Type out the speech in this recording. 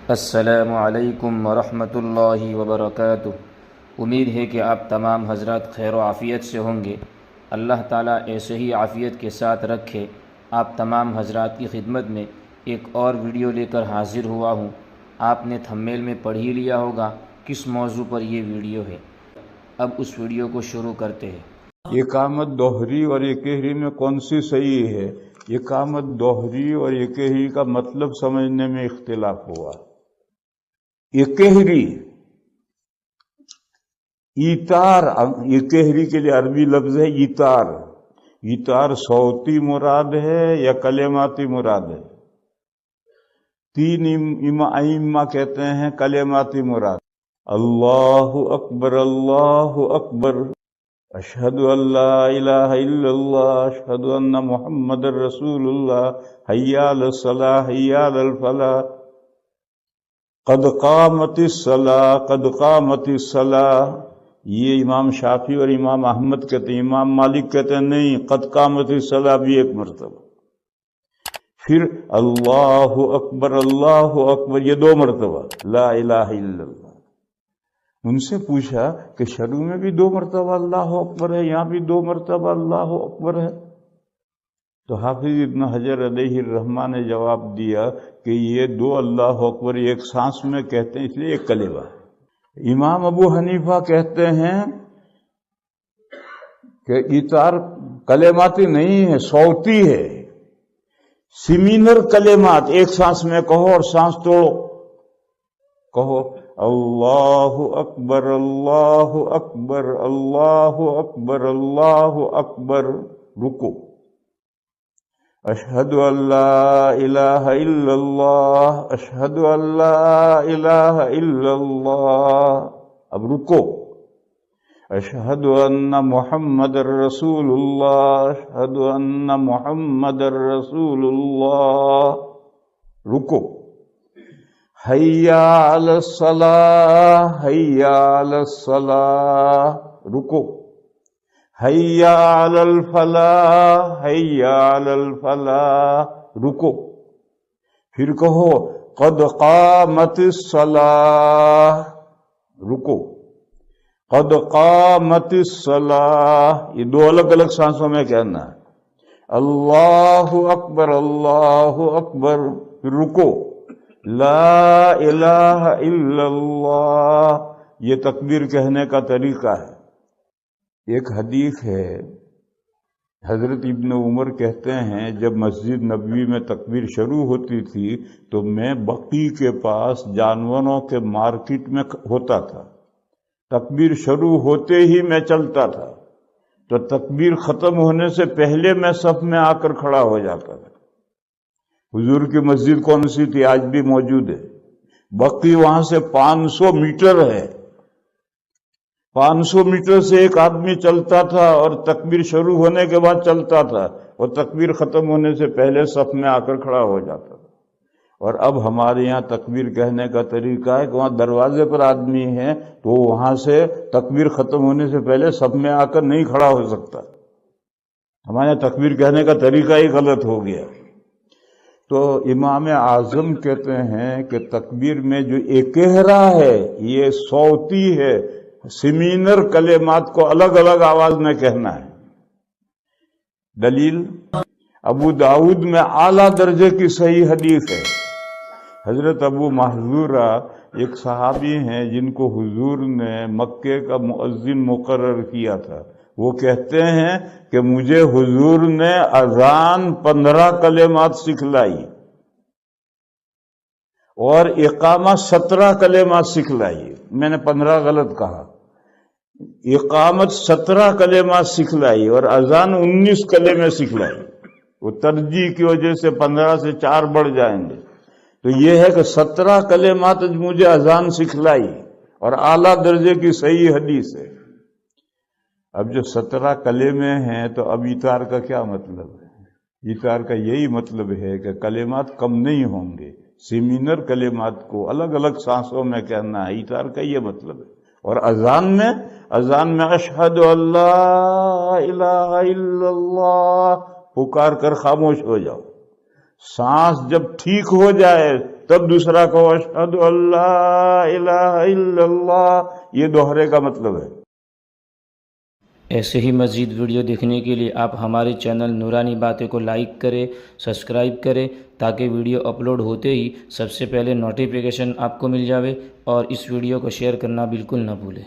السلام علیکم ورحمۃ اللہ وبرکاتہ۔ امید ہے کہ آپ تمام حضرات خیر و عافیت سے ہوں گے۔ اللہ تعالیٰ ایسے ہی عافیت کے ساتھ رکھے۔ آپ تمام حضرات کی خدمت میں ایک اور ویڈیو لے کر حاضر ہوا ہوں۔ آپ نے تھمبنیل میں پڑھ ہی لیا ہوگا کس موضوع پر یہ ویڈیو ہے۔ اب اس ویڈیو کو شروع کرتے ہیں۔ اقامت دوہری اور یکہری میں کون سی صحیح ہے؟ اقامت دوہری اور یکہری کا مطلب سمجھنے میں اختلاف ہوا۔ یکہری ایتار، یکہری کے لیے عربی لفظ ہے ایتار۔ ایتار صوتی مراد ہے یا کلماتی مراد ہے؟ تین ائمہ کہتے ہیں کلماتی مراد۔ اللہ اکبر اللہ اکبر، اشہد ان لا الہ الا اللہ، اشہد ان محمد رسول اللہ، حی علی الصلاۃ حی علی الفلاح، قد قامت الصلاۃ قد قامت الصلاۃ۔ یہ امام شافعی اور امام احمد کہتے ہیں۔ امام مالک کہتے ہیں نہیں، قد قامت الصلاۃ بھی ایک مرتبہ۔ پھر اللہ اکبر یہ دو مرتبہ، لا الہ الا اللہ۔ ان سے پوچھا کہ شروع میں بھی دو مرتبہ اللہ اکبر ہے، یہاں بھی دو مرتبہ اللہ اکبر ہے؟ تو حافظ ابن حجر علیہ الرحمہ نے جواب دیا کہ یہ دو اللہ اکبر ایک سانس میں کہتے ہیں، اس لیے ایک کلمہ ہے۔ امام ابو حنیفہ کہتے ہیں کہ ایتار کلماتی نہیں ہے، صوتی ہے۔ سیمینر کلمات ایک سانس میں کہو اور سانس توڑو، کہو اللہ اکبر اللہ اکبر اللہ اکبر اللہ اکبر، رکو، اشہد ان لا الہ الا اللہ اشہد ان لا الہ الا اللہ، اب رکو، اشہد ان محمد رسول اللہ اشہد ان محمد رسول اللہ، رکو، حی علی الصلاۃ حی علی الصلاۃ، رکو، حی علی الفلاح حی علی الفلاح، رکو، پھر کہو قد قامت الصلاۃ، رکو، قد قامت الصلاۃ، یہ دو الگ الگ سانسوں میں کہنا ہے۔ اللہ اکبر، پھر رکو، لا الہ الا اللہ، یہ تکبیر کہنے کا طریقہ ہے۔ ایک حدیث ہے، حضرت ابن عمر کہتے ہیں جب مسجد نبوی میں تکبیر شروع ہوتی تھی تو میں بقی کے پاس جانوروں کے مارکیٹ میں ہوتا تھا، تکبیر شروع ہوتے ہی میں چلتا تھا، تو تکبیر ختم ہونے سے پہلے میں صف میں آ کر کھڑا ہو جاتا تھا۔ حضور کی مسجد کون سی تھی؟ آج بھی موجود ہے، بقی وہاں سے 500 میٹر ہے۔ 500 میٹر سے ایک آدمی چلتا تھا اور تکبیر شروع ہونے کے بعد چلتا تھا، اور تکبیر ختم ہونے سے پہلے صف میں آ کر کھڑا ہو جاتا تھا۔ اور اب ہمارے یہاں تکبیر کہنے کا طریقہ ہے کہ وہاں دروازے پر آدمی ہے تو وہاں سے تکبیر ختم ہونے سے پہلے صف میں آ کر نہیں کھڑا ہو سکتا۔ ہمارے یہاں تکبیر کہنے کا طریقہ ہی غلط ہو گیا۔ تو امام اعظم کہتے ہیں کہ تکبیر میں جو اکہرا ہے یہ صوتی ہے، سیمینر کلمات کو الگ الگ آواز میں کہنا ہے۔ دلیل ابو داؤد میں اعلیٰ درجے کی صحیح حدیث ہے۔ حضرت ابو محذورہ ایک صحابی ہیں جن کو حضور نے مکے کا مؤذن مقرر کیا تھا، وہ کہتے ہیں کہ مجھے حضور نے اذان 15 کلمات سکھلائی اور اقامہ 17 کلمات سکھلائی۔ میں نے 15 غلط کہا، اقامت 17 کلمات سکھلائی اور اذان 19 کلمے سکھلائی۔ وہ ترجیح کی وجہ سے 15 سے 4 بڑھ جائیں گے، تو یہ ہے کہ 17 کلمات مجھے اذان سکھلائی اور اعلیٰ درجے کی صحیح حدیث ہے۔ اب جو 17 کلمے ہیں تو اب ایتار کا کیا مطلب ہے؟ ایتار کا یہی مطلب ہے کہ کلمات کم نہیں ہوں گے، سیمینر کلمات کو الگ الگ سانسوں میں کہنا ہے، ایتار کا یہ مطلب ہے۔ اور اذان میں اشہد ان لا الہ الا اللہ پکار کر خاموش ہو جاؤ۔ سانس جب ٹھیک ہو جائے تب دوسرا کہو اشہد ان لا الہ الا اللہ، یہ دوہرے کا مطلب ہے۔ ایسے ہی مزید ویڈیو دیکھنے کے لیے آپ ہمارے چینل نورانی باتیں کو لائک کریں، سبسکرائب کریں، تاکہ ویڈیو اپلوڈ ہوتے ہی سب سے پہلے نوٹیفیکیشن آپ کو مل جاوے، اور اس ویڈیو کو شیئر کرنا بالکل نہ بھولیں۔